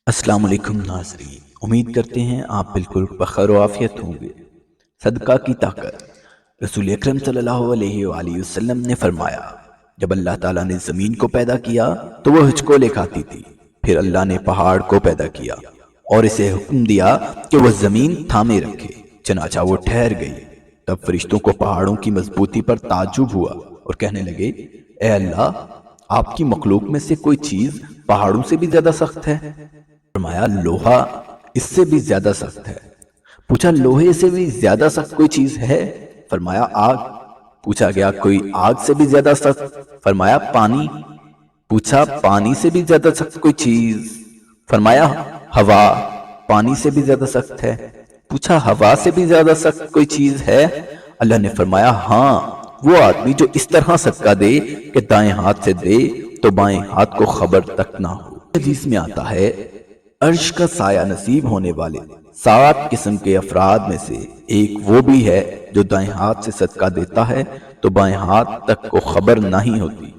السلام علیکم ناظرین، امید کرتے ہیں آپ بالکل بخیر و عافیت ہوں گے۔ صدقہ کی طاقت۔ رسول اکرم صلی اللہ علیہ وآلہ وسلم نے فرمایا، جب اللہ تعالیٰ نے زمین کو پیدا کیا تو وہ ہچکولے کھاتی تھی، پھر اللہ نے پہاڑ کو پیدا کیا اور اسے حکم دیا کہ وہ زمین تھامے رکھے، چنانچہ وہ ٹھہر گئی۔ تب فرشتوں کو پہاڑوں کی مضبوطی پر تعجب ہوا اور کہنے لگے، اے اللہ، آپ کی مخلوق میں سے کوئی چیز پہاڑوں سے بھی زیادہ سخت ہے؟ فرمایا، لوہا اس سے بھی زیادہ سخت ہے۔ پوچھا، لوہے سے بھی زیادہ سخت کوئی چیز ہے؟ فرمایا، آگ۔ پوچھا گیا، کوئی آگ سے بھی زیادہ سخت؟ فرمایا، پانی۔ پوچھا، پانی سے بھی زیادہ سخت کوئی چیز؟ فرمایا، ہوا۔ پانی سے بھی زیادہ سخت ہے۔ پوچھا، ہوا سے بھی زیادہ سخت کوئی چیز ہے؟ اللہ نے فرمایا، ہاں، وہ آدمی جو اس طرح صدقہ دے کہ دائیں ہاتھ سے دے تو بائیں ہاتھ کو خبر تک نہ ہو۔ حدیث میں آتا ہے، عرش کا سایہ نصیب ہونے والے 7 قسم کے افراد میں سے ایک وہ بھی ہے جو دائیں ہاتھ سے صدقہ دیتا ہے تو بائیں ہاتھ تک کو خبر نہیں ہوتی۔